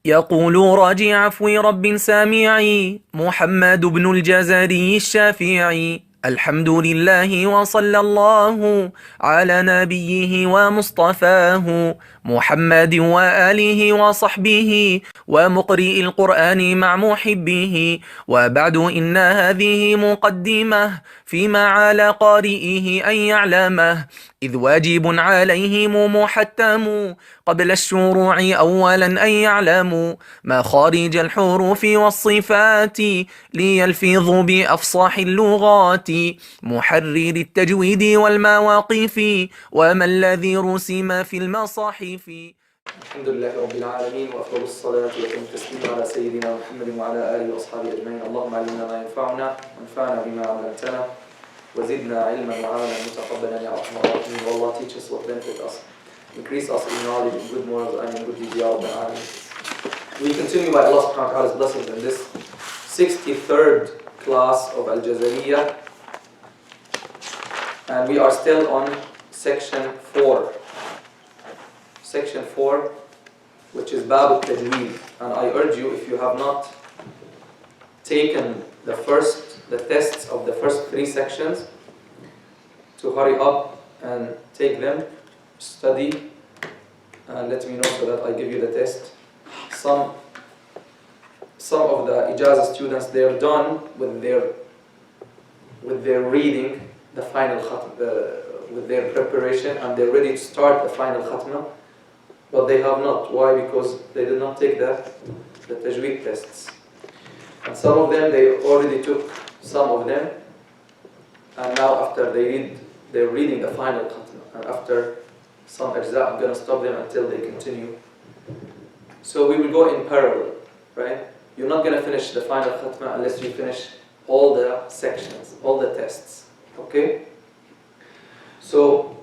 يقول راجي عفو رب سامعي محمد بن الجزري الشافعي: الحمد لله وصلى الله على نبيه ومصطفاه محمد وآله وصحبه ومقرئ القرآن مع محبه. وبعد إن هذه مقدمة فيما على قارئه أن يعلمه، إذ واجب عليهم محتم قبل الشروع أولا أن يعلموا مخارج الحروف والصفات ليلفظوا بأفصح اللغات، محرر التجويد والمواقف وما الذي رسم في المصاحف. الحمد لله رب العالمين، وأفضل الصلاة والتسليم على سيدنا محمد وعلى آله وأصحابه أجمعين. اللهم علمنا ما ينفعنا وانفعنا بما علمتنا وزدنا علما وعملا متقبلا يا أرحم الراحمين. Allah teach us what benefit us, increase us in knowledge, in good morals, and in good deeds, ya Rabbal Alameen. We continue by Allah subhanahu wa ta'ala's blessings in this 63rd class of Aljazariyya, and we are still on section 4. Section 4, which is Bab al-Tajweed. And I urge you, if you have not taken the tests of the first 3 sections, to hurry up and take them, study, and let me know so that I give you the test. Some of the Ijazah students, they are done with their reading the final khatm, with their preparation, and they're ready to start the final khatmah. But they have not. Why? Because they did not take the Tajweed tests. And some of them, they already took some of them, and now after they're reading the final khatmah, and after some ajza, I'm going to stop them until they continue. So we will go in parallel, right? You're not going to finish the final khatmah unless you finish all the sections, all the tests, okay? So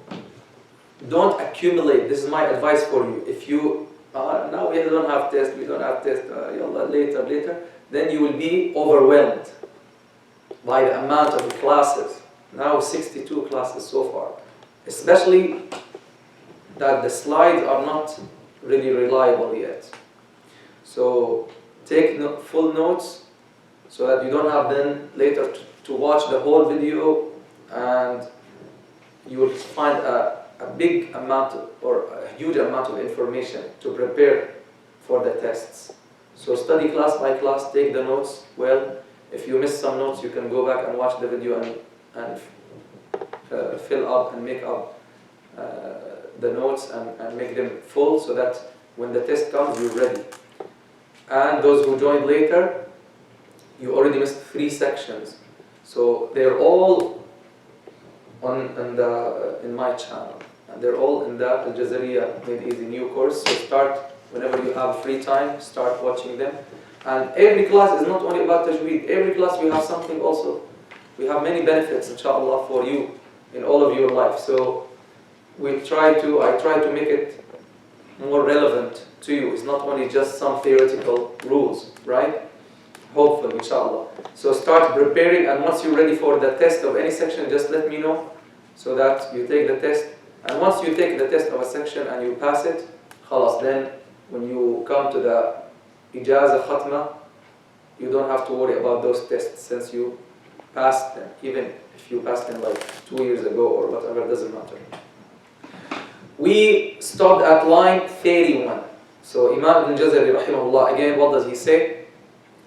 don't accumulate. This is my advice for you. If you now we don't have test, later, then you will be overwhelmed by the amount of classes. Now 62 classes so far. Especially that the slides are not really reliable yet. So take full notes so that you don't have then later to watch the whole video, and you will find a big amount or a huge amount of information to prepare for the tests. So study class by class, take the notes well. If you miss some notes, you can go back and watch the video and fill up and make up the notes and make them full, so that when the test comes, you're ready. And those who joined later, you already missed 3 sections. So they're all in my channel. And they're all in the Aljazariyya Made Easy new course. So start whenever you have free time, start watching them. And every class is not only about Tajweed. Every class we have something also. We have many benefits, inshallah, for you in all of your life. So I try to make it more relevant to you. It's not only just some theoretical rules, right? Hopefully, inshallah. So start preparing, and once you're ready for the test of any section, just let me know so that you take the test. And once you take the test of a section and you pass it, khalas, then when you come to the Ijazah Khatma, you don't have to worry about those tests since you passed them. Even if you passed them like 2 years ago or whatever, doesn't matter. We stopped at line 31. So Imam Ibn Jazari rahimahullah, again, what does he say?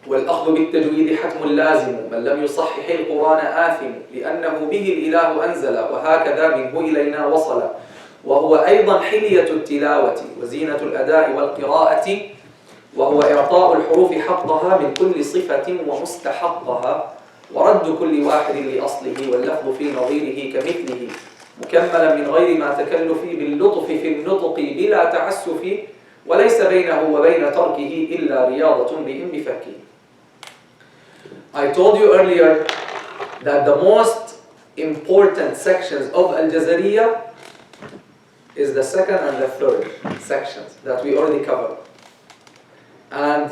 والأخذ بالتجويد حتم لازم من لم يصحح القرآن آثم لأنه به الإله أنزل وهكذا منه إلينا وصل وهو أيضا حلية التلاوة وزينة الأداء والقراءة وهو إعطاء الحروف حقها من كل صفة ومستحقها ورد كل واحد لأصله واللفظ في نظيره كمثله مكملا من غير ما تكلف باللطف في النطق بلا تعسف وليس بينه وبين تركه إلا رياضة بفكه. I told you earlier that the most important sections of Aljazariyya is the second and the third sections that we already covered. And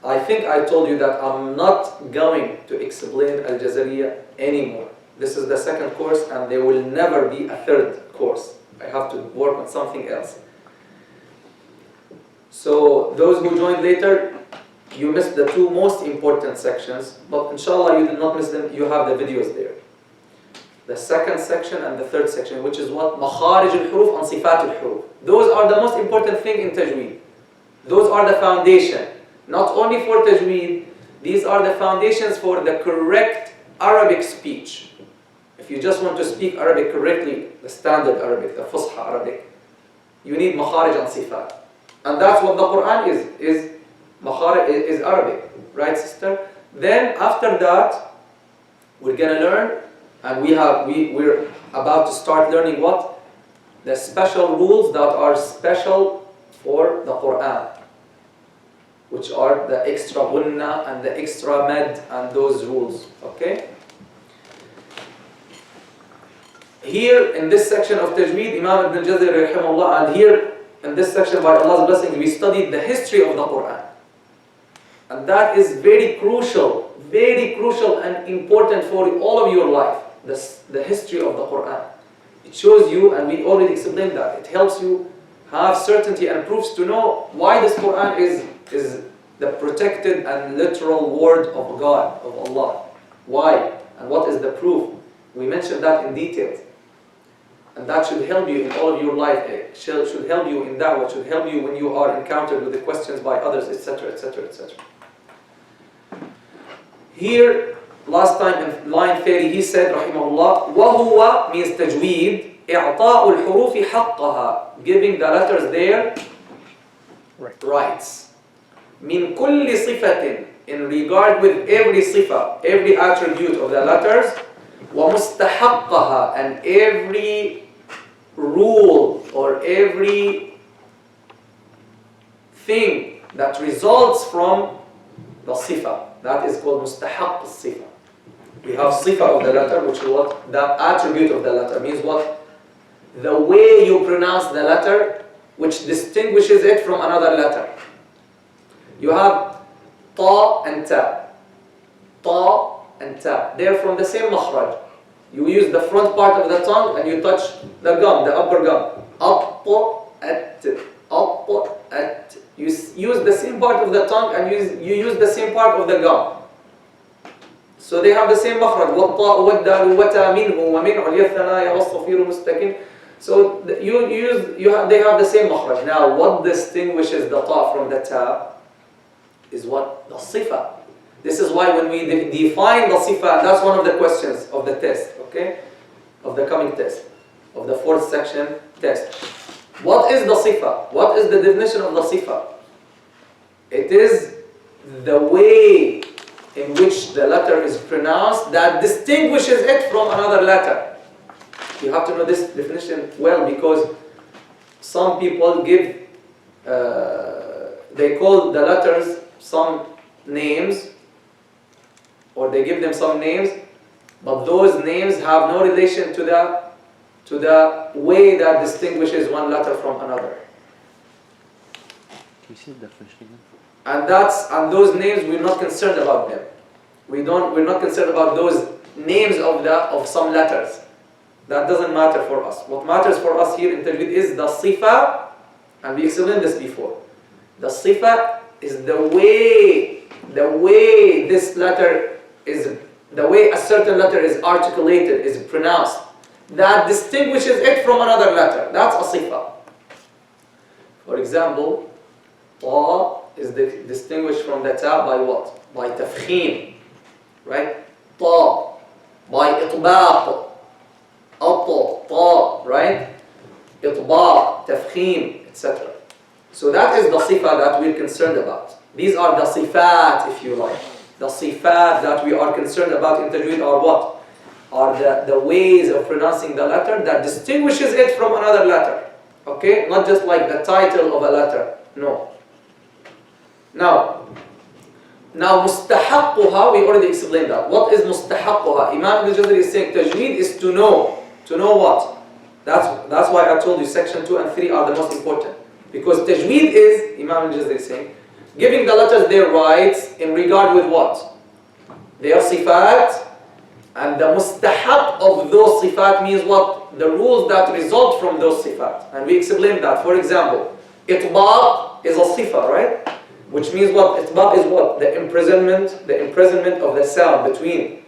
I think I told you that I'm not going to explain Aljazariyya anymore. This is the second course, and there will never be a third course. I have to work on something else. So those who joined later, you missed the two most important sections, but inshallah you did not miss them, you have the videos there. The second section and the third section, which is what? Makharij al-huruf and sifat al-huruf. Those are the most important thing in Tajweed. Those are the foundation. Not only for Tajweed, these are the foundations for the correct Arabic speech. If you just want to speak Arabic correctly, the standard Arabic, the Fusha Arabic, you need makharij and sifat. And that's what the Quran is makharij, is Arabic. Right, sister? Then after that, we're going to learn, and we're about to start learning what? The special rules that are special for the Quran, which are the extra gunna and the extra med and those rules. Okay? Here in this section of Tajweed, Imam Ibn al-Jazari rahimahullah, and here in this section by Allah's blessing, we studied the history of the Quran. And that is very crucial and important for all of your life, the history of the Quran. It shows you, and we already explained that, it helps you have certainty and proofs to know why this Quran is the protected and literal word of God, of Allah. Why? And what is the proof? We mentioned that in detail. And that should help you in all of your life. It should help you in da'wah, should help you when you are encountered with the questions by others, etc., etc., etc. Here, last time in line 30, he said, rahimahullah, وَهُوَ means tajweed, إِعْطَاءُ الْحُرُوفِ حَقَّهَا, giving the letters their rights. مِن كُلِّ صِفَةٍ, in regard with every sifa, every attribute of the letters, وَمُسْتَحَقَّهَا, and every rule or every thing that results from the sifa. That is called mustahaq sifa. We have sifa of the letter, which is what? The attribute of the letter. Means what? The way you pronounce the letter, which distinguishes it from another letter. You have ta and ta. Ta and ta. They are from the same makhraj. You use the front part of the tongue and you touch the gum, the upper gum. Up, at, up, at. You use the same part of the tongue and you use the same part of the gum. So they have the same makhraj. وَالطَّاءُ وَالدَّالُ وَتَا مِنْهُ وَمِنْعُ الْيَثَّنَا وَالصَّفِيرُ مُسْتَكِنْ. So they have the same makhraj. Now what distinguishes the ta from the ta is what? The sifa. This is why when we define the sifa, that's one of the questions of the test, okay? Of the coming test, of the fourth section test. What is the sifa? What is the definition of the sifa? It is the way in which the letter is pronounced that distinguishes it from another letter. You have to know this definition well, because some people give, they call the letters some names, or they give them some names, but those names have no relation to the way that distinguishes one letter from another. Can you see the definition again? And those names, we're not concerned about them. We're not concerned about those names of some letters. That doesn't matter for us. What matters for us here in Tajweed is the sifa, and we explained this before. The sifa is the way this letter is, the way a certain letter is articulated, is pronounced, that distinguishes it from another letter. That's a sifa. For example, ta is distinguished from the ta by what? By tafkhim, right? Ta, by itbaq, ta, right? Itbaq, tafkhim, etc. So that is the sifa that we're concerned about. These are the sifaat, if you like. The sifaat that we are concerned about in Tajweed are what? Are the ways of pronouncing the letter that distinguishes it from another letter. Okay? Not just like the title of a letter. No. Now mustahaqquha, we already explained that. What is mustahaqquha? Imam al-Jazari is saying Tajweed is to know. To know what? That's why I told you section 2 and 3 are the most important. Because Tajweed is, Imam al-Jazari is saying, giving the letters their rights in regard with what? Their sifaat, and the mustahab of those sifaat means what? The rules that result from those sifaat. And we explained that. For example, Itbaq is a sifa, right? Which means what? Itbaq is what? The imprisonment of the sound between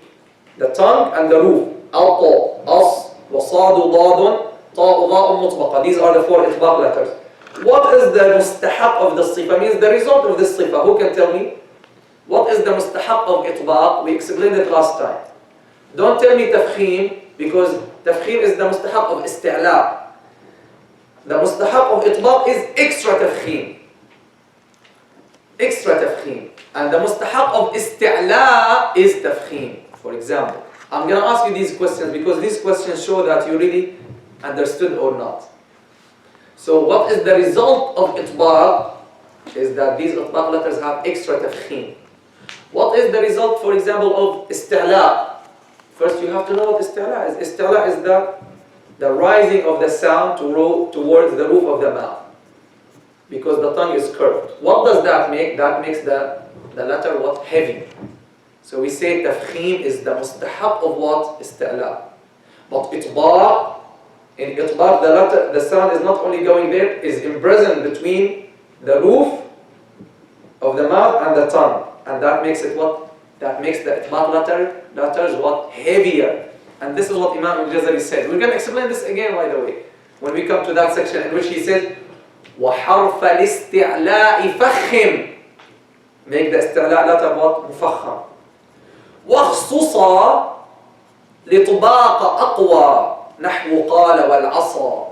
the tongue and the roof. Al-ta, as, wasadu, dadun, ta'u, da'un, mutbaqa. These are the four itbaq letters. What is the mustahab of the sifa? Means the result of this sifa. Who can tell me? What is the mustahab of itbaq? We explained it last time. Don't tell me tafkhim, because tafkhim is the mustahab of isti'la. The mustahab of itbaq is extra tafkhim. Extra tafkhim. And the mustahab of isti'la is tafkhim. For example, I'm going to ask you these questions because these questions show that you really understood or not. So what is the result of itbaq? Is that these itbaq letters have extra tafkhim. What is the result, for example, of isti'la? First you have to know what isti'la is. Isti'la is the rising of the sound towards the roof of the mouth. Because the tongue is curved. What does that make? That makes the letter what? Heavy. So we say tafkhim is the mustahab of what? Isti'la. But itbaq, in itbaq the sound is not only going there, is imprisoned between the roof of the mouth and the tongue. And that makes it what? That makes the itbaq letters what? Heavier. And this is what Imam Aljazariyya said. We're going to explain this again, by the way, when we come to that section in which he said, وَحَرْفَ الْإِسْتِعْلَاءِ فَخِّمْ. Make the isti'la letter what? مفخم. وَخْصُصَ لِطْبَاقَ أَقْوَى نَحْوُ قَالَ وَالْعَصَى.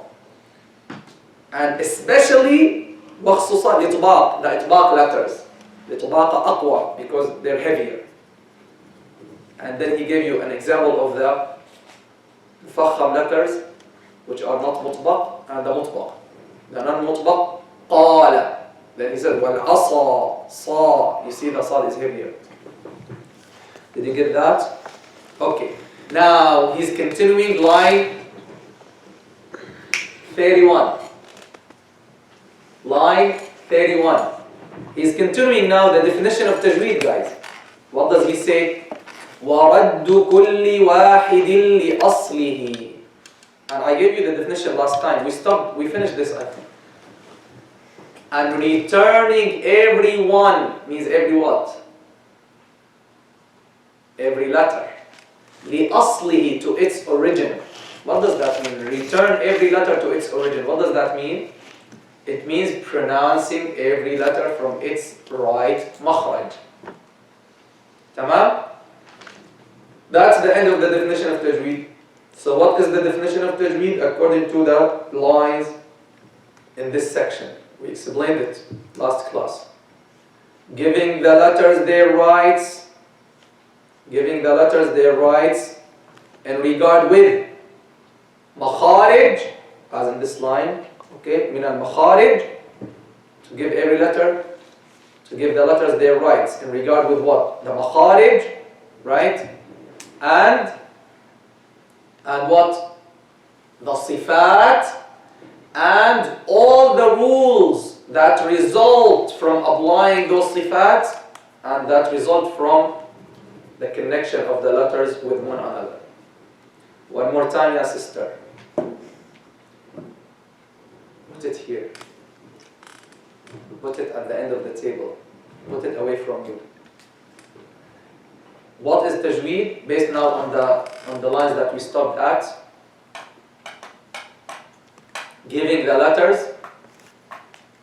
And especially وَخْصُصَ لِطْبَاق, the itbaq letters. لِطْبَاقَ أَقْوَى, because they're heavier. And then he gave you an example of the مفخم letters, which are not mutbaq and the mutbaq. The non-mutbaq, قال. Then he said, وَالْعَصَى, صَى. You see the صاد is heavier. Did you get that? Okay. Now, he's continuing line 31. Line 31. He's continuing now the definition of tajweed, guys. What does he say? وَرَدُّ كُلِّ وَاحِدٍ لِأَصْلِهِ. And I gave you the definition last time. We finished this, I think. And returning every one means every what? Every letter. لِأَصْلِهِ, to its origin. What does that mean? Return every letter to its origin. What does that mean? It means pronouncing every letter from its right makhraj. Tamam? That's the end of the definition of tajweed. So what is the definition of tajweed according to the lines in this section? We explained it last class. Giving the letters their rights. Giving the letters their rights in regard with makharij, as in this line. Okay, min al-makharij, to give every letter, to give the letters their rights in regard with what? The makharij, right? And what? The sifaat, and all the rules that result from applying those sifaat, and that result from the connection of the letters with one another. One more time, ya sister. Put it here. Put it at the end of the table. Put it away from you. What is tajweed? Based now on the lines that we stopped at. Giving the letters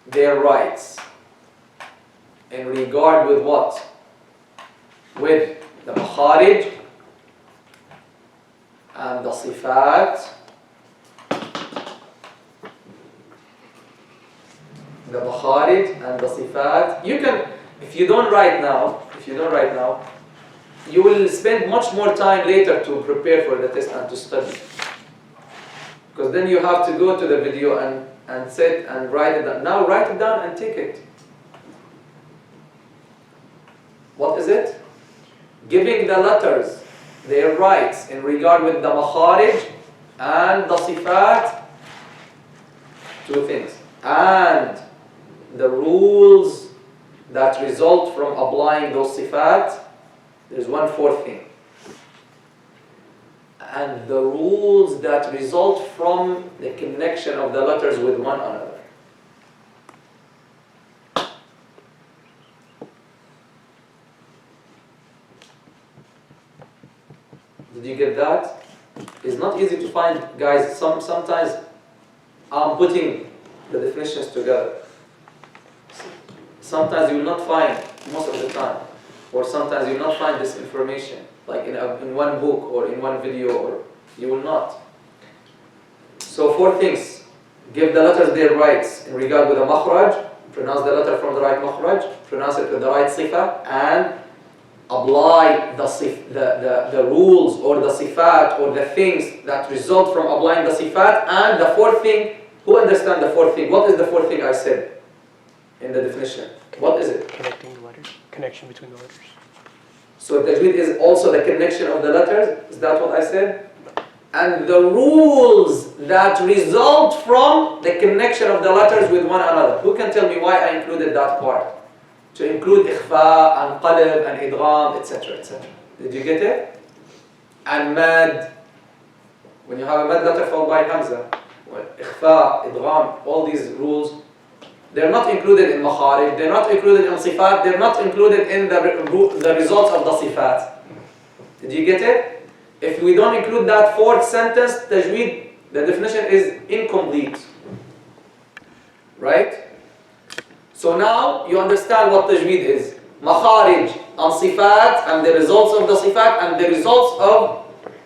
their rights in regard with what? With the makharij and the sifaat, the makharij and the sifaat. You can, if you don't write now, you will spend much more time later to prepare for the test and to study. Because then you have to go to the video and sit and write it down. Now write it down and take it. What is it? Giving the letters their rights in regard with the makharij and the sifaat. Two things. And the rules that result from applying those sifaat. There's one fourth thing. And the rules that result from the connection of the letters with one another. Did you get that? It's not easy to find, guys. Sometimes I'm putting the definitions together. Sometimes you will not find, most of the time, or sometimes you will not find this information, like in one book or in one video, or you will not. So 4 things. Give the letters their rights in regard with the makhraj, pronounce the letter from the right makhraj, pronounce it with the right sifa, and apply the rules or the sifaat or the things that result from applying the sifaat. And the 4th thing, who understands the 4th thing? What is the 4th thing I said in the definition? What is it? Connecting the letters. Connection between the letters. So Tajweed is also the connection of the letters. Is that what I said? And the rules that result from the connection of the letters with one another. Who can tell me why I included that part? To include ikhfa and qalb and idgham, etc., etc. Did you get it? And mad. When you have a mad letter followed by hamza, ikhfa, idgham, all these rules, they're not included in makharij, they're not included in sifat, they're not included in the results of the sifat. Did you get it? If we don't include that 4th sentence, tajweed, the definition is incomplete. Right? So now you understand what tajweed is. Makharij and sifat and the results of the sifat and the results of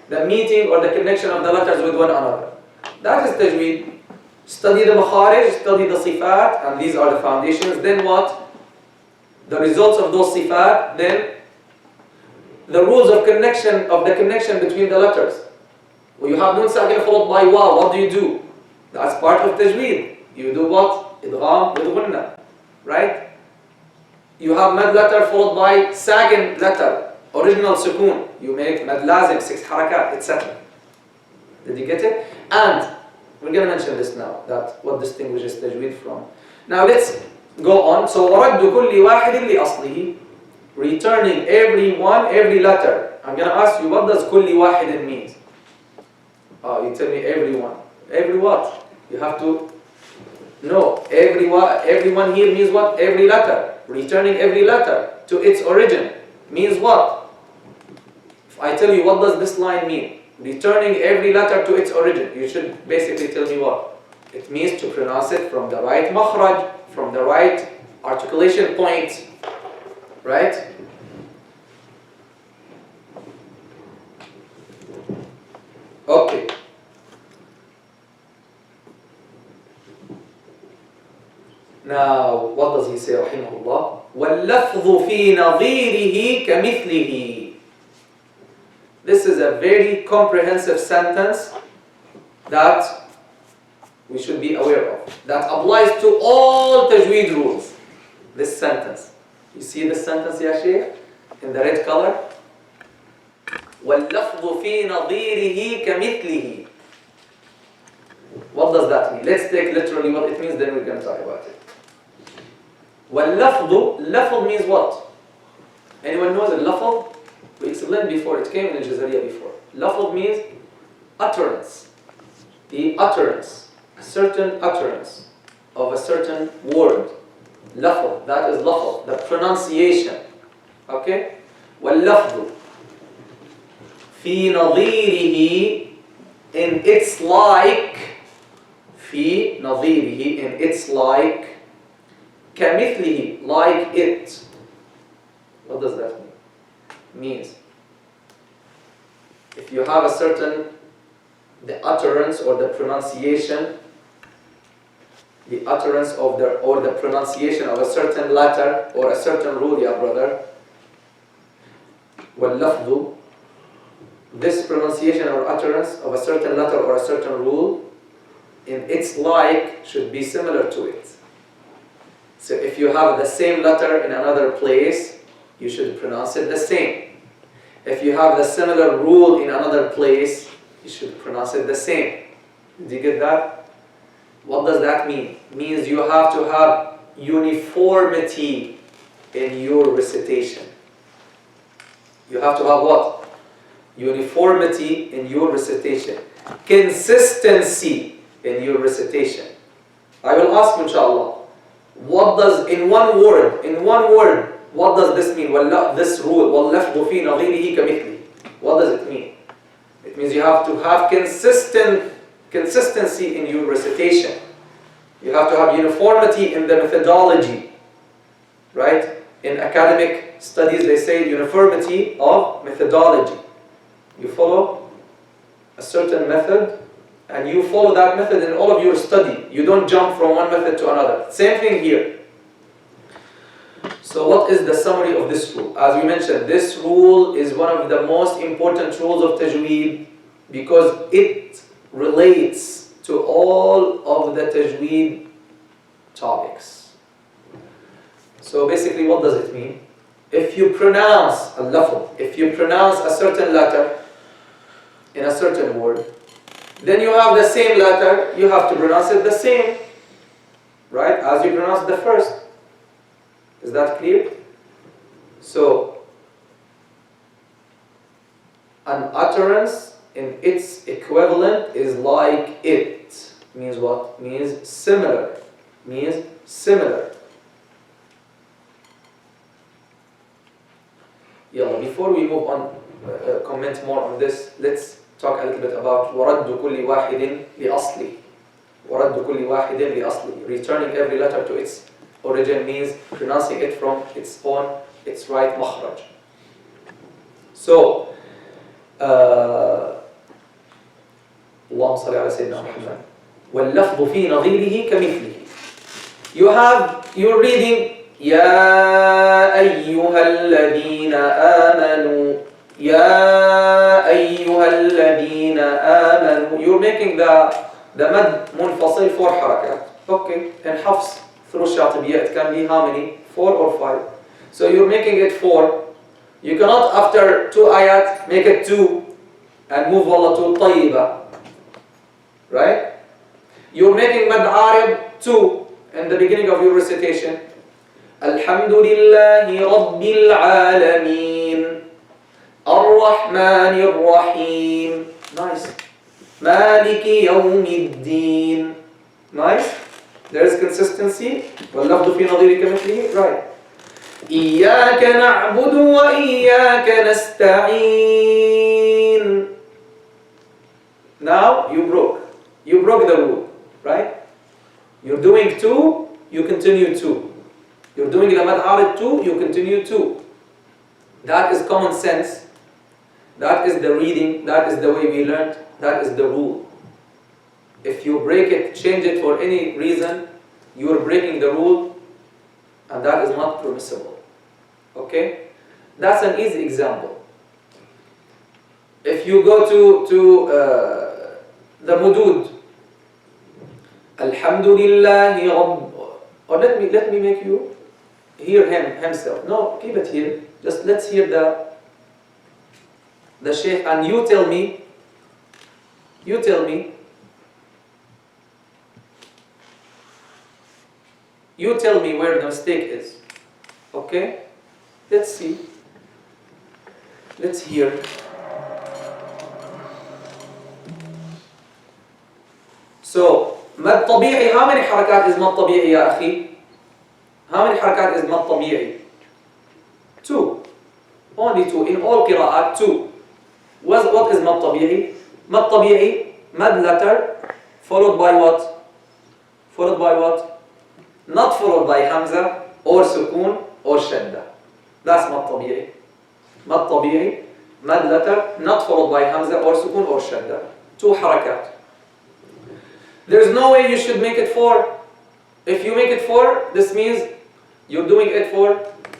the meeting or the connection of the letters with one another. That is tajweed. Study the makharij, study the sifat, and these are the foundations. Then what? The results of those sifat, then the rules of the connection between the letters. Well, you have nun sakin followed by waw. What do? That's part of tajweed. You do what? Idgham with gunna. Right? You have mad letter followed by sakin letter, original sukoon. You make mad lazim, 6 harakat, etc. Did you get it? And we're going to mention this now, that what distinguishes tajweed from. Now let's go on. So وَرَدُّ كُلِّ وَاحِدٍ لِأَصْلِهِ, returning every letter. I'm going to ask you, what does كُلِّ وَاحِدٍ means? You tell me everyone. Every what? You have to know. Everyone here means what? Every letter. Returning every letter to its origin means what? If I tell you, what does this line mean? Returning every letter to its origin. You should basically tell me what? It means to pronounce it from the right makhraj, from the right articulation point. Right? Okay. Now, what does he say, rahimahullah? وَاللَّفْظُ فِي نَظِيرِهِ كَمِثْلِهِ. This is a very comprehensive sentence that we should be aware of. That applies to all tajweed rules. This sentence. You see this sentence, ya Shaykh? In the red color? وَاللَّفْظُ فِي نَظِيرِهِ كَمِثْلِهِ. What does that mean? Let's take literally what it means, then we're going to talk about it. وَاللَّفْظُ, lafz means what? Anyone knows a lafz? We explained before, it came in Aljazariyya before. Lafz means utterance. The utterance, a certain utterance of a certain word. Lafz, that is lafz, the pronunciation. Okay? وَاللَّفْظُ فِي نَظِيرِهِ, in its like, في نظيره, in its like, كمثله, like it. What does that mean? Means if you have a certain, the utterance or the pronunciation, the utterance of the, or the pronunciation of a certain letter or a certain rule, ya brother, وَاللَّفْظُ, this pronunciation or utterance of a certain letter or a certain rule, in its like, should be similar to it. So if you have the same letter in another place, you should pronounce it the same. If you have the similar rule in another place, you should pronounce it the same. Did you get that? What does that mean? It means you have to have uniformity in your recitation. You have to have what? Uniformity in your recitation. Consistency in your recitation. I will ask you, inshallah, what does, in one word, what does this mean? This rule, وَاللَّفْظُ فِي نَظِيرِهِ كَمِثْلِهِ. What does it mean? It means you have to have consistency in your recitation. You have to have uniformity in the methodology, right? In academic studies, they say uniformity of methodology. You follow a certain method, and you follow that method in all of your study. You don't jump from one method to another. Same thing here. So what is the summary of this rule? As we mentioned, this rule is one of the most important rules of Tajweed because it relates to all of the Tajweed topics. So basically, what does it mean? If you pronounce al-lafz, if you pronounce a certain letter in a certain word, then you have the same letter, you have to pronounce it the same, right? As you pronounce the first. Is that clear? So, an utterance in its equivalent is like it. Means what? Means similar. Means similar. Yalla, before we move on, comment more on this, let's talk a little bit about وَرَدُّ كُلِّ وَاحِدٍ لِأَصْلِهِ. وَرَدُّ كُلِّ وَاحِدٍ لِأَصْلِهِ. Returning every letter to its origin means pronouncing it from its right makhraj. So, اللهم صل على سيدنا محمد. وَاللَّفْظُ فِي نَظِيرِهِ كَمِثْلِهِ. You're reading يا أيها الذين آمنوا يا أيها الذين آمنوا. You're making the mad منفصل 4 حركات. Okay, in Hafs through Sh.Abdullah it can be how many? 4 or 5. So you're making it 4. You cannot after 2 ayat make it 2 and move Allah to طيبة. Right? You're making mad arib 2 in the beginning of your recitation. الحمد لله رب العالمين الرحمن الرحيم. Nice. مالك يوم الدين. Nice. There is consistency. واللفظ في نظير كمثله. Right. إياك نعبد وإياك نستعين. Now you broke the rule, right? You're doing 2, you continue 2. You're doing the mad arid 2, you continue 2. That is common sense. That is the reading. That is the way we learned. That is the rule. If you break it, change it for any reason, you are breaking the rule, and that is not permissible. Okay? That's an easy example. If you go to the mudud, Alhamdulillahi Rabb, or let me make you hear himself. No, keep it here. Just let's hear the Shaykh, and you tell me where the mistake is. Okay? Let's see. Let's hear. So, مد طبيعي, how many حركات is مد طبيعي يا أخي? How many حركات is مد طبيعي? 2. Only 2. In all قراءات 2. What is مد طبيعي? مد طبيعي, mad letter, followed by what? Followed by what? Not followed by hamza, or sukun, or shadda. That's مد طبيعي. مد طبيعي, mad letter, not followed by hamza, or sukun, or shadda. 2 حركات. There's no way you should make it 4. If you make it 4, this means you're doing it for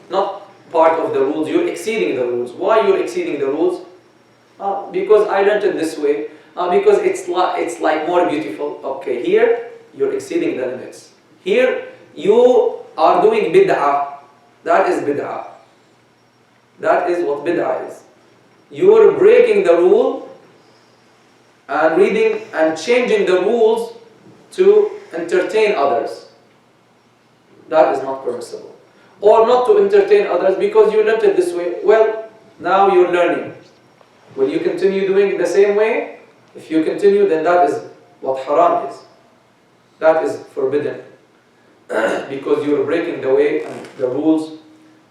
not part of the rules. You're exceeding the rules. Why you're exceeding the rules? Because I learned it this way. Because it's like more beautiful. Okay, here you're exceeding the limits. Here you are doing bid'ah. That is bid'ah. That is what bid'ah is. You're breaking the rule and reading and changing the rules to entertain others. That is not permissible. Or not to entertain others because you learned it this way. Well, now you're learning. Will you continue doing it the same way? If you continue, then that is what haram is. That is forbidden. Because you're breaking the way and the rules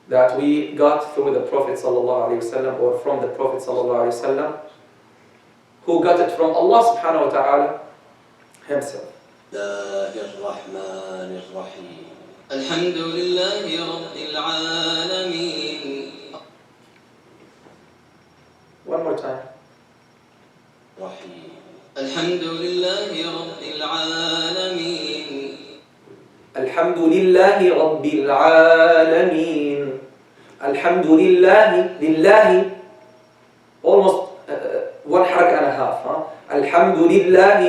that we got through the Prophet ﷺ or from the Prophet ﷺ. who got it from Allah subhanahu wa ta'ala himself. الرحمن الرحيم الحمد لله رب العالمين. One more time. رحيم الحمد لله رب العالمين. الحمد لله رب العالمين. الحمد لله لله almost one حركة and a half. الحمد لله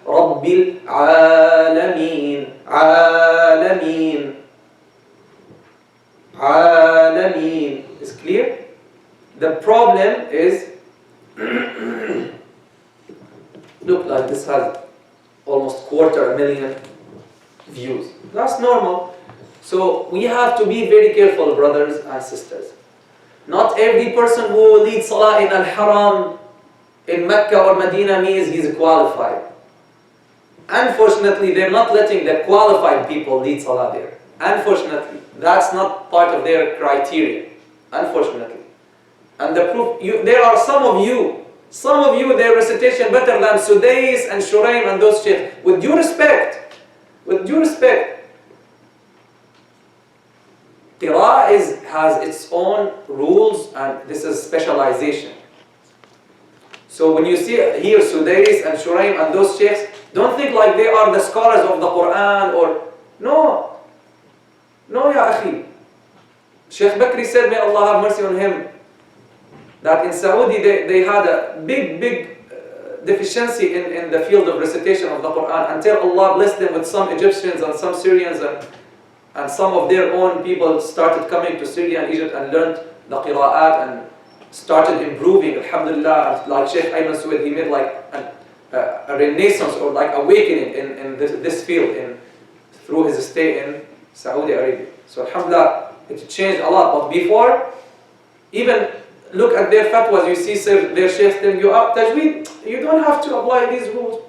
رب العالمين. عالمين. عالمين. Is clear? The problem is look, like this has almost 250,000 views. That's normal. So we have to be very careful, brothers and sisters. Not every person who leads Salah in Al-Haram in Mecca or Medina means he's qualified. Unfortunately, they're not letting the qualified people lead Salah there. Unfortunately, that's not part of their criteria. Unfortunately. And the proof, there are some of you, their recitation better than Sudais and Shuraim and those sheikhs. With due respect, Qira'ah has its own rules, and this is specialization. So when you see here Sudais and Shuraim and those sheikhs, don't think like they are the scholars of the Quran or... No, ya akhi. Sheikh Bakri said, may Allah have mercy on him, that in Saudi they had a big deficiency in the field of recitation of the Quran, until Allah blessed them with some Egyptians and some Syrians and some of their own people started coming to Syria and Egypt and learned the qira'at and started improving, alhamdulillah. Like Sheikh Ayman Suwaid, he made like a renaissance or like awakening in this field through his stay in Saudi Arabia. So alhamdulillah, it changed a lot. But before, even look at their fatwas, you see their sheikhs telling you, Tajweed, you don't have to apply these rules.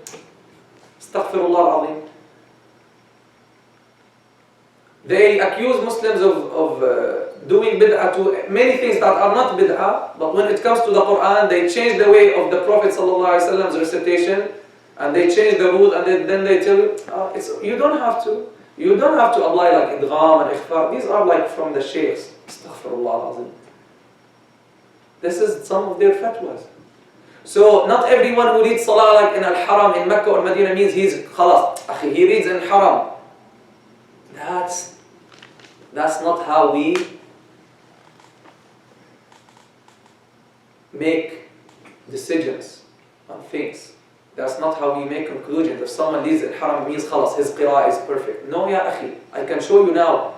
Astaghfirullah al-Azim. They accuse Muslims of doing bid'ah to many things that are not bid'ah, but when it comes to the Quran, they change the way of the Prophet ﷺ's recitation, and they change the rule, and then they tell you, you don't have to apply like idgham and ikhfa. These are like from the sheikhs. Astaghfirullah al-Azim. This is some of their fatwas. So not everyone who reads Salah like in Al-Haram in Mecca or Medina means he's khalas. He reads in Haram. That's not how we make decisions on things. That's not how we make conclusions. If someone reads in Haram means khalas, his qira'ah is perfect. No, ya akhi. I can show you now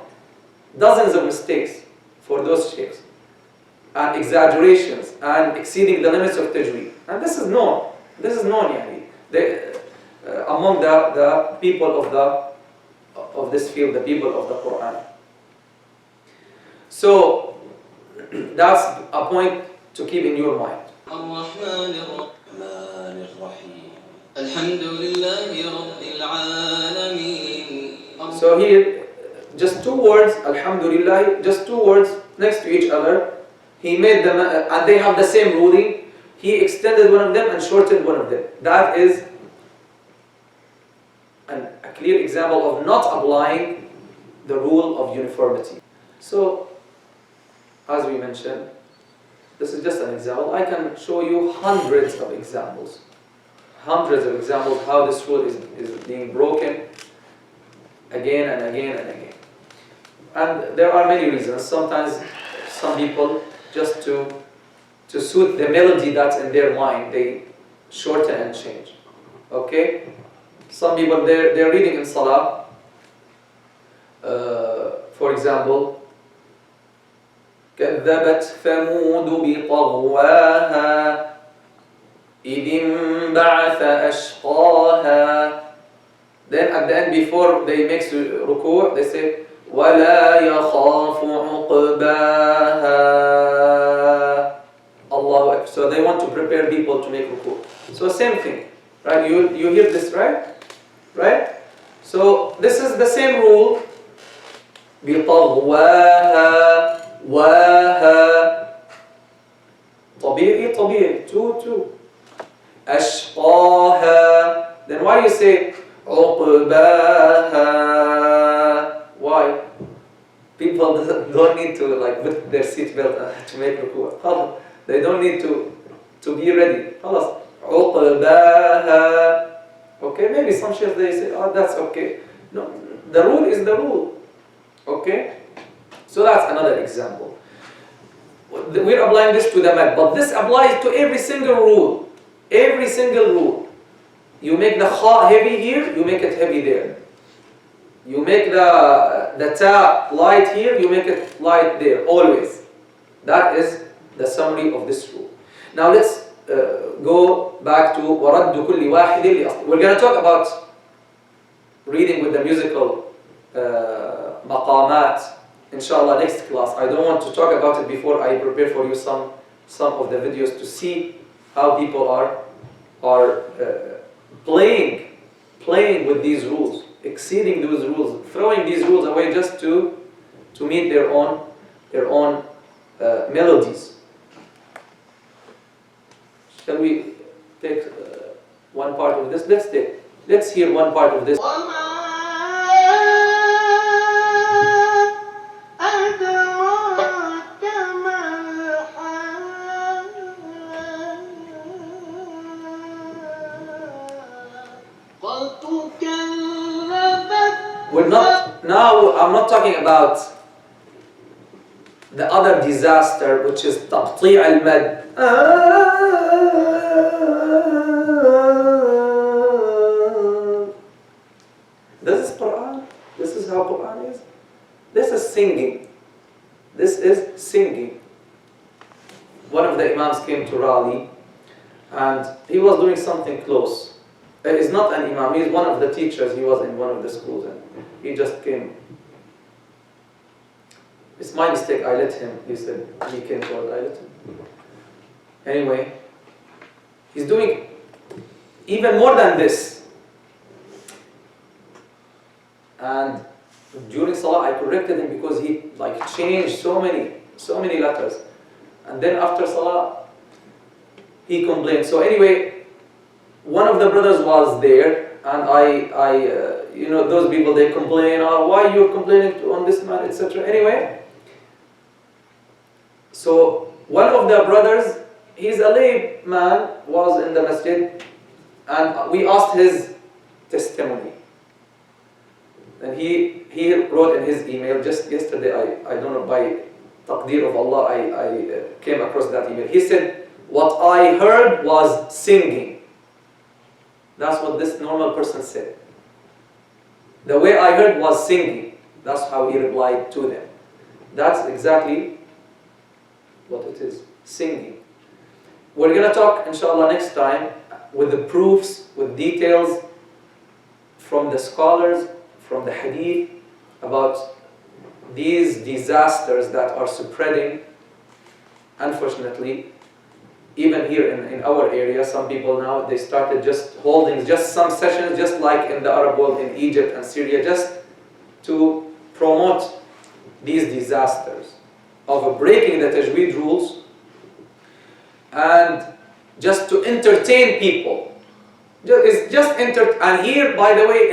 dozens of mistakes for those sheikhs, and exaggerations, and exceeding the limits of tajweed. And this is known. Yani. Among the people of this field, the people of the Quran. So that's a point to keep in your mind. So here, just two words, alhamdulillah, just two words next to each other. He made them, and they have the same ruling. He extended one of them and shortened one of them. That is a clear example of not applying the rule of uniformity. So, as we mentioned, this is just an example. I can show you hundreds of examples how this rule is being broken again and again and again. And there are many reasons. Sometimes some people, just to suit the melody that's in their mind, they shorten and change. Okay? Some people, they're reading in Salah, for example, كذبت ثمود بطغواها إذ انبعث أشقاها. Then at the end, before they make ruku', they say ولا يخاف عقباها. Allahu Akbar. So they want to prepare people to make ruku'. So same thing, right? You hear this, right? Right? So this is the same rule. بطغواها واها. طبيعي two. أشقاها. Then why you say عقباها? Why? People don't need to like put their seatbelt to make ruku'. They don't need to be ready. خلاص. عقباها. Okay, maybe some sheikhs they say, oh, that's okay. No, the rule is the rule. Okay? So that's another example. We're applying this to the mat, but this applies to every single rule. Every single rule. You make the kha heavy here, you make it heavy there. You make the ta light here, you make it light there, always. That is the summary of this rule. Now let's go back to وَرَدُّ كُلِّ وَاحِدٍ لِأَصْلِ. We're going to talk about reading with the musical maqamat, inshallah, next class. I don't want to talk about it before I prepare for you some of the videos to see how people are playing with these rules, exceeding those rules, throwing these rules away just to meet their own melodies. Shall we take one part of this? Let's hear one part of this. I'm not talking about the other disaster, which is تقطيع المد. This is Quran. This is how Quran is. This is singing. This is singing. One of the Imams came to Raleigh and he was doing something close. He's not an Imam, he's one of the teachers. He was in one of the schools and he just came. It's my mistake, I let him. He said he came forward, I let him. Anyway, he's doing even more than this. And during Salah I corrected him because he changed so many letters. And then after Salah he complained. So anyway, one of the brothers was there and I those people, they complain, oh, why you're complaining on this man, etc. Anyway, so one of the brothers, he's a lay man, was in the masjid and we asked his testimony. And he wrote in his email, just yesterday, I don't know, by taqdeer of Allah, I came across that email. He said, what I heard was singing. That's what this normal person said. The way I heard was singing. That's how he replied to them. That's exactly what it is, singing. We're going to talk, inshallah, next time with the proofs, with details from the scholars, from the hadith, about these disasters that are spreading. Unfortunately, even here in our area, some people now, they started just holding just some sessions, just like in the Arab world, in Egypt and Syria, just to promote these disasters of breaking the Tajweed rules and just to entertain people. And here, by the way,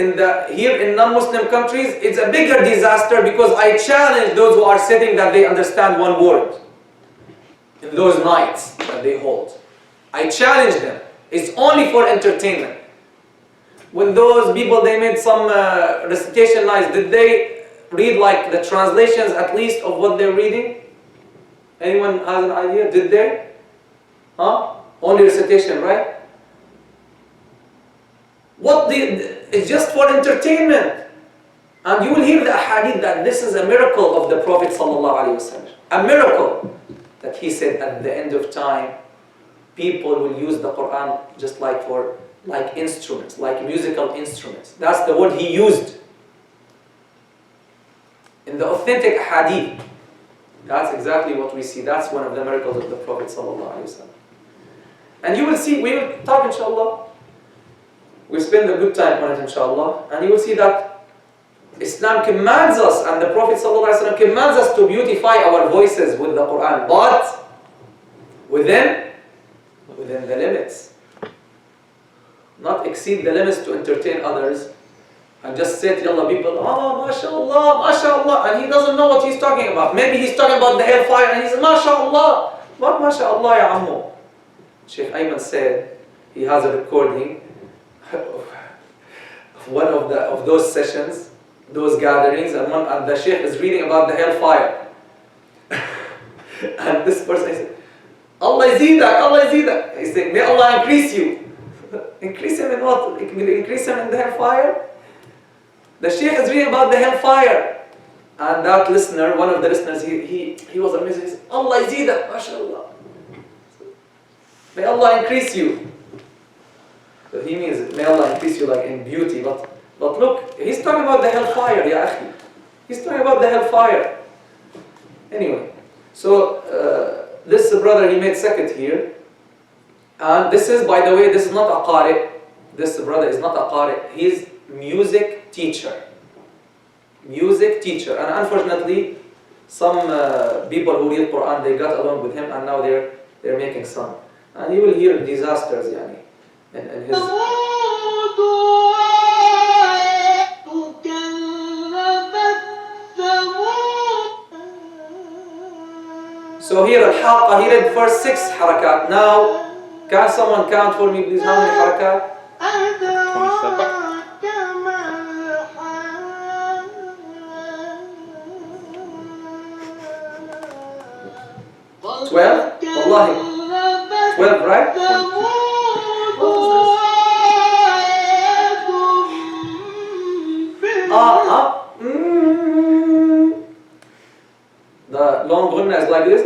here in non-Muslim countries, it's a bigger disaster because I challenge those who are sitting that they understand one word in those nights that they hold. I challenge them. It's only for entertainment. When those people, they made some recitation nights, did they read like the translations at least of what they're reading? Anyone has an idea? Did they? Only recitation, right? It's just for entertainment. And you will hear the hadith that this is a miracle of the Prophet ﷺ. A miracle that he said at the end of time, people will use the Quran just like instruments, like musical instruments. That's the word he used in the authentic hadith. That's exactly what we see. That's one of the miracles of the Prophet ﷺ. And you will see, we will talk inshallah. We spend a good time on it inshallah. And you will see that Islam commands us and the Prophet ﷺ commands us to beautify our voices with the Quran. But within the limits. not exceed the limits to entertain others, and just say to yalla people, oh, mashallah, mashallah, and he doesn't know what he's talking about. Maybe he's talking about the hellfire, and he says, mashallah. What mashallah, ya ammu? Sheikh Ayman said he has a recording of one of those sessions, those gatherings, and the Sheikh is reading about the hellfire. And this person said, Allah yazidak, Allah yazidak. He said, may Allah increase you. Increase him in what? Increase him in the hellfire? The Sheikh is reading about the hellfire. And that listener, one of the listeners, he was amazed. He said, Allah yazidak, mashallah. May Allah increase you. So he means, may Allah increase you like in beauty. But look, he's talking about the hellfire, ya akhi. He's talking about the hellfire. Anyway, so this brother, he made second here. And this is, by the way, this is not a qari. This brother is not a qari. He's music teacher. Music teacher. And unfortunately, some people who read Quran, they got along with him and now they're making some. And you will hear disasters, yani, in his... So here al-Haqqa, he read first 6 harakat. Now, can someone count for me please how many harakat? 12? Wallahi. 12, right? The long ghunna is like this.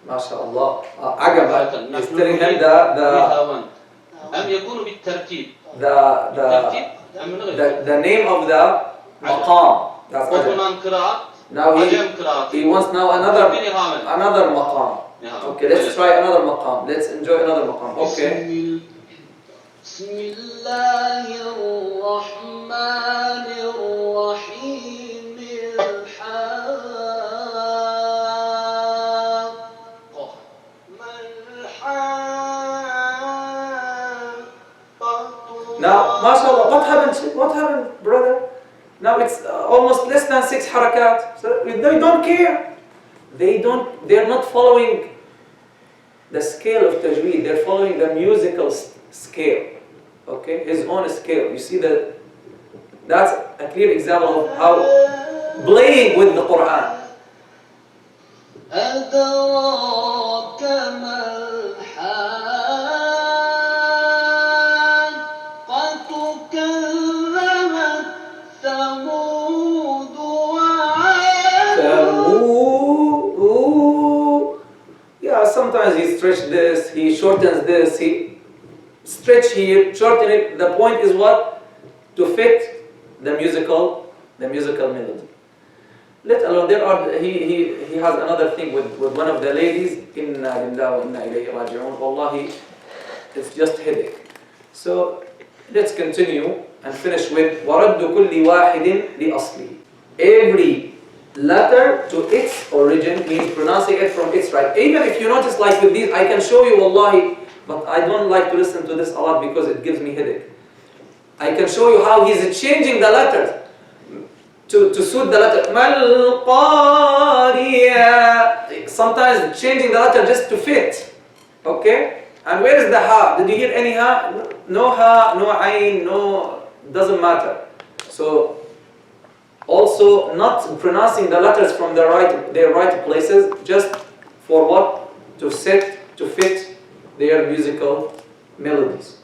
MashaAllah. Agaba is telling him the name of the maqam. That's now he wants now another maqam. Okay, let's try another maqam. Let's enjoy another maqam. Okay. Now, mashallah, what happened, brother? Now it's almost less than 6 harakat. So they don't care. They're not following the scale of Tajweed. They're following the musical scale. Okay, his own scale. You see that's a clear example of how playing with the Quran. Sometimes he stretches this, he shortens this, he stretch here, shorten it. The point is what? To fit the musical melody. Let alone he has another thing with one of the ladies. Inna lillahi wa inna ilayhi raji'un. Wallahi, it's just headache. So let's continue and finish with وَرَدُّ كُلِّ وَاحِدٍ لِأَصْلِهِ. Every letter to its origin means pronouncing it from its right. Even if you notice, like with these, I can show you wallahi, but I don't like to listen to this a lot because it gives me headache. I can show you how he's changing the letters to suit the letter. Sometimes changing the letter just to fit. Okay? And where is the ha? Did you hear any ha? No ha, no ayn, no, doesn't matter. So also not pronouncing the letters from their right places, just for what? To fit their musical melodies.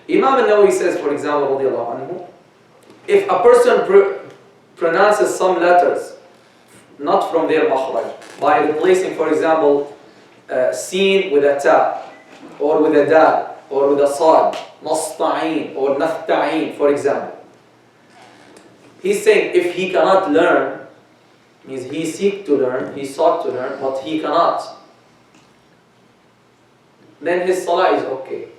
Imam al-Nawawi says, for example, radiallahu anhu, if a person pronounces some letters not from their makhraj, by replacing, for example, sin with a ta, or with a dal, or with a sad, nasta'in or nafta'in, for example. He's saying if he cannot learn, means he sought to learn, but he cannot, then his salah is okay.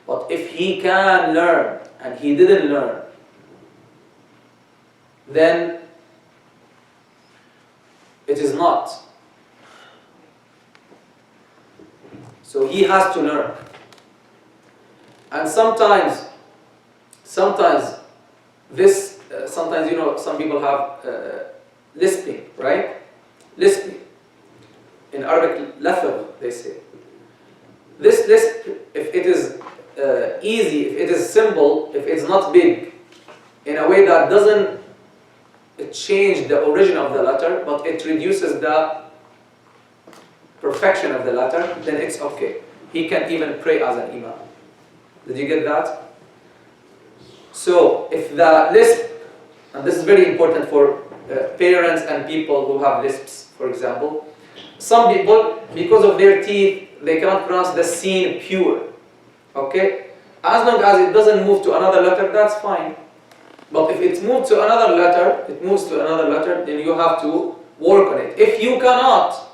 But if he can learn and he didn't learn, then It is not. So he has to learn. And sometimes this, sometimes some people have lisping, right? Lisping. In Arabic, lafz, they say. This lisp, if it is easy, if it is simple, if it's not big, in a way that doesn't change the origin of the letter, but it reduces the perfection of the letter, then it's okay. He can even pray as an imam. Did you get that? So, if the lisp, and this is very important for parents and people who have lisps, for example, some people, because of their teeth, they cannot pronounce the sin pure. Okay? As long as it doesn't move to another letter, that's fine. But if it moves to another letter, then you have to work on it. If you cannot,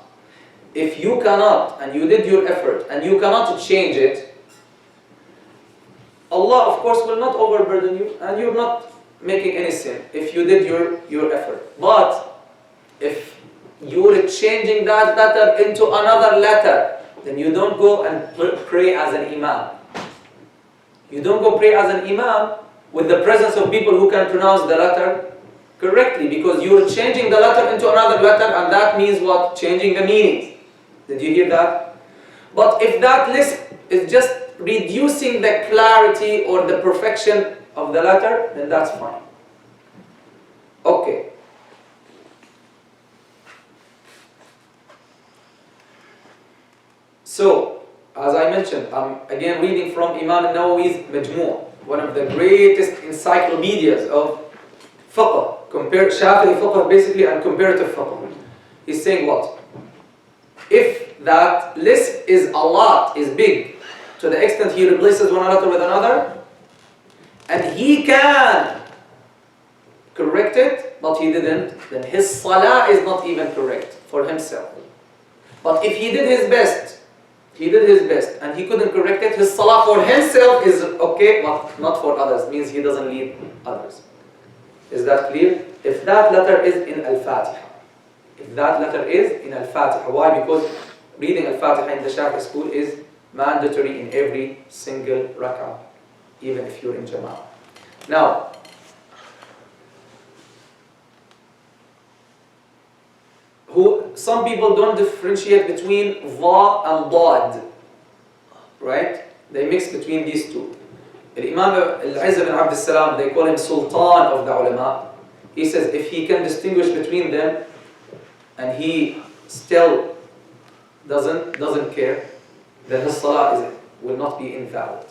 and you did your effort, and you cannot change it, Allah, of course, will not overburden you, and you're not making any sin if you did your effort. But if you're changing that letter into another letter, then you don't go and pray as an imam. You don't go pray as an imam with the presence of people who can pronounce the letter correctly, because you're changing the letter into another letter, and that means what? Changing the meanings. Did you hear that? But if that lisp is just reducing the clarity or the perfection of the letter, then that's fine. Okay. So, as I mentioned, I'm again reading from Imam Nawawi's Majmu', one of the greatest encyclopedias of fiqh, Shafi'i fiqh basically, and comparative fiqh. He's saying what? If that lisp is a lot, is big, to the extent he replaces one letter with another, and he can correct it, but he didn't, then his salah is not even correct for himself. But if he did his best, and he couldn't correct it, his salah for himself is okay, but not for others. Means he doesn't lead others. Is that clear? If that letter is in Al-Fatiha. Why? Because reading Al-Fatiha in the Shafi'i school is mandatory in every single rak'ah, even if you're in Jama'ah. Now, some people don't differentiate between dha and dad, right? They mix between these two. Imam Al-Izz bin Abd al-Salam, they call him Sultan of the ulama. He says if he can distinguish between them and he still doesn't care, then his salah will not be invalid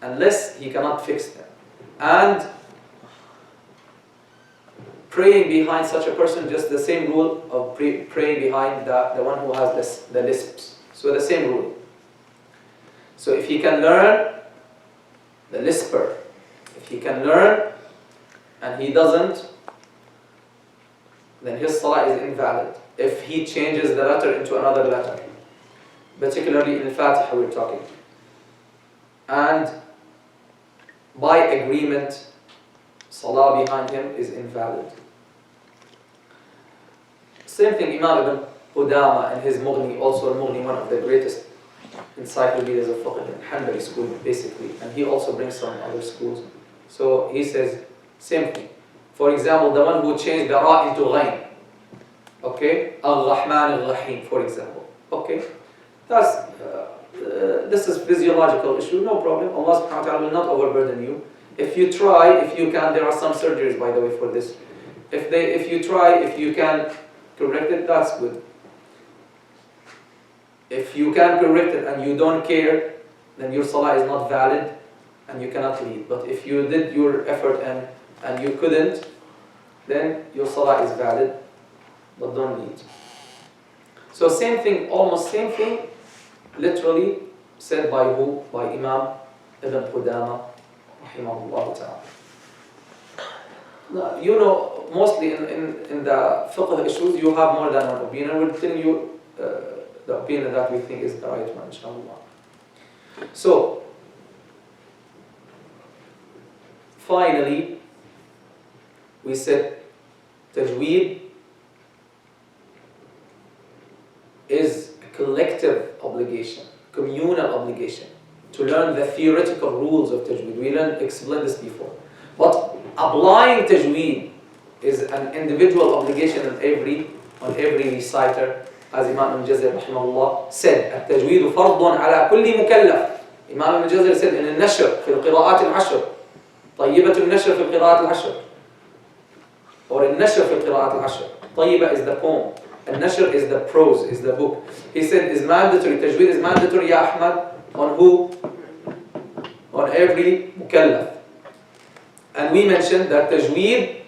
unless he cannot fix them. And praying behind such a person, just the same rule of praying behind the one who has the lisps. So the same rule. So if he can learn, the lisper, if he can learn and he doesn't, then his salah is invalid. If he changes the letter into another letter, particularly in Al-Fatiha we're talking. And by agreement, salah behind him is invalid. Same thing, Imam Ibn Qudama and his Mughni, also Mughni, one of the greatest encyclopedias of fiqh in Hanbali school, basically, and he also brings some other schools. So he says, same thing. For example, the one who changed the ra into ghain, okay, Al-Rahman Al-Rahim, for example, okay, that's this is physiological issue, no problem. Allah subhanahu wa ta'ala will not overburden you. If you try, if you can, there are some surgeries, by the way, for this. If you try, if you can correct it, that's good. If you can correct it and you don't care, then your salah is not valid and you cannot lead. But if you did your effort and you couldn't, then your salah is valid, but don't lead. So same thing, almost same thing, literally said by who? By Imam Ibn Qudama, rahimahullah ta'ala. Now, you know, mostly in the fiqh issues, you have more than one opinion. We're telling you the opinion that we think is the right one, inshallah. So, finally, we said Tajweed learn the theoretical rules of Tajweed. We explained this before. But applying Tajweed is an individual obligation on every reciter. As Imam Aljazariyya rahimahullah said, التجويد فرض على كل مكلف. Imam Aljazariyya said in النشر في القراءات العشر طيبة النشر في القراءات العشر, or النشر في القراءات العشر. طيبة is the poem, النشر is the prose, is the book. He said is mandatory, Tajweed is mandatory, Ya Ahmad, on who? On every mukallaf. And we mentioned that Tajweed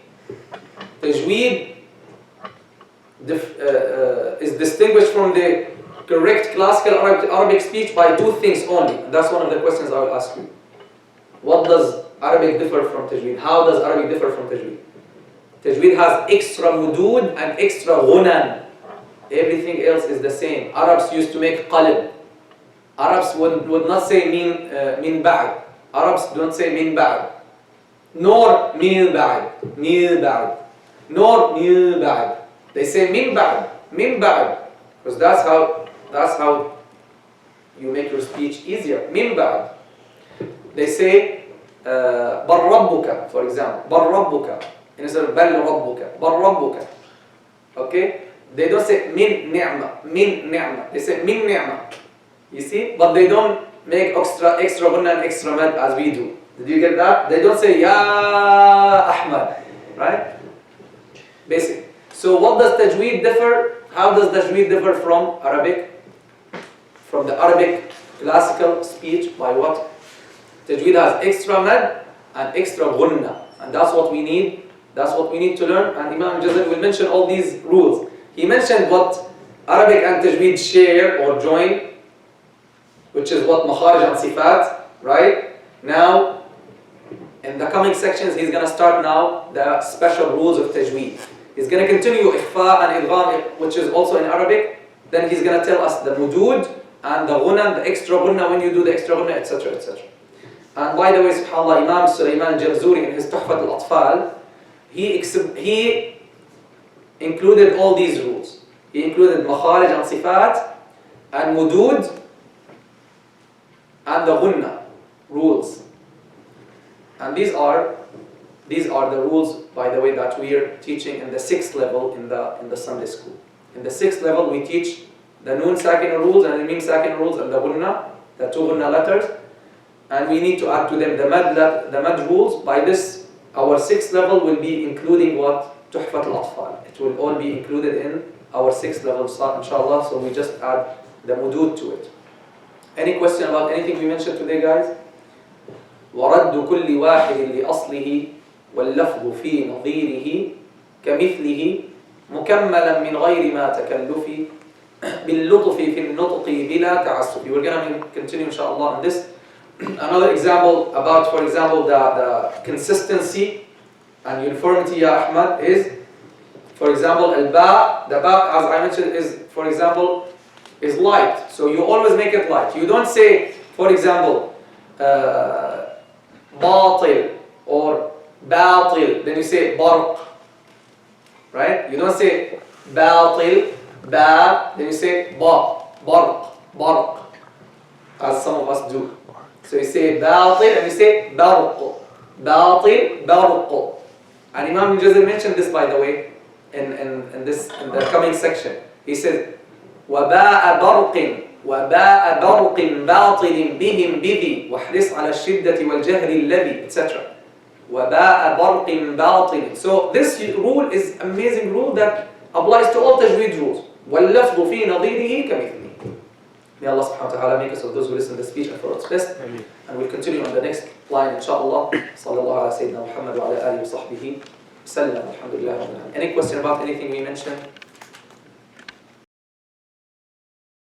is distinguished from the correct classical Arabic speech by two things only. And that's one of the questions I will ask you. What does Arabic differ from Tajweed? How does Arabic differ from Tajweed? Tajweed has extra mudud and extra ghunan. Everything else is the same. Arabs used to make qalb. Arabs would not say min ba'd. Arabs don't say min ba'd. Nor mil ba'd. Mil ba'd. Nor mil ba'd. They say min ba'd. Min ba'd. Because that's how you make your speech easier. Min ba'd. They say bar rabbuka, for example. Bar rabbuka. Instead of bal rabbuka. Bar rabbuka. Okay? They don't say min ni'ma. Min ni'ma. They say min ni'ma. You see? But they don't make extra gunna and extra mad as we do. Did you get that? They don't say Ya Ahmad. Right? Basic. So what does Tajweed differ? How does Tajweed differ from Arabic? From the Arabic classical speech by what? Tajweed has extra mad and extra gunna. And that's what we need. That's what we need to learn. And Imam Jazari will mention all these rules. He mentioned what Arabic and Tajweed share or join, which is what makharij and sifaat, right? Now, in the coming sections, he's going to start now the special rules of Tajweed. He's going to continue ikhfa and idgham, which is also in Arabic. Then he's going to tell us the mudud and the ghunna, the extra ghunna when you do the extra ghunna, etc., etc. And by the way, subhanAllah, Imam Sulaiman Jabzuri in his Tuhfat al-Atfal, he included all these rules. He included makharij and sifat and mudud and the ghunna rules. And these are the rules, by the way, that we are teaching in the 6th level in the Sunday school. In the 6th level, we teach the noon sakin rules and the mim sakin rules and the ghunna, the two ghunna letters. And we need to add to them the mad rules. By this, our 6th level will be including what? Tuhfat al-Atfal. It will all be included in our 6th level, inshallah. So we just add the mudud to it. Any question about anything we mentioned today, guys? وَرَدُّ كُلِّ وَاحِدٍ لِأَصْلِهِ وَاللَّفْظُ فِي نَظِيرِهِ كَمِثْلِهِ مُكَمَّلًا مِنْ غَيْرِ مَا تَكَلُّفِ بِاللُّطْفِ فِي النُّطْقِ بِلَا تَعَسُّفِ. We're going to continue, inshallah, on this. Another example about, for example, the consistency and uniformity, Ya Ahmad, is, for example, al-ba, the ba, as I mentioned, is, for example, is light. So you always make it light. You don't say, for example, batil or batil, then you say barq. Right? You don't say batil, ba, then you say ba, barq, barq, as some of us do. So you say batil and you say barq, batil, barq. And Imam Jazari mentioned this, by the way, in the coming section. He said, وَبَاءَ بَرْقٍ بَاطِلٍ بِهِمْ بِذِي وَحْرِصْ عَلَى الشِّدَّةِ وَالْجَهْرِ الَّذِي, etc. وَبَاءَ بَرْقٍ بَاطِلٍ. So this rule is amazing rule that applies to all Tajweed rules. وَاللَّفْظُ فِي نَظِيرِهِ كَمِثْلِهِ. May Allah subhanahu wa ta'ala make us of those who listen to the speech and for its best. And we'll continue on the next line, inshallah. Sallallahu ala Sayyidina Muhammad wa ala alihi wa sahbihi. Sallam, alhamdulillah. Any question about anything we mentioned?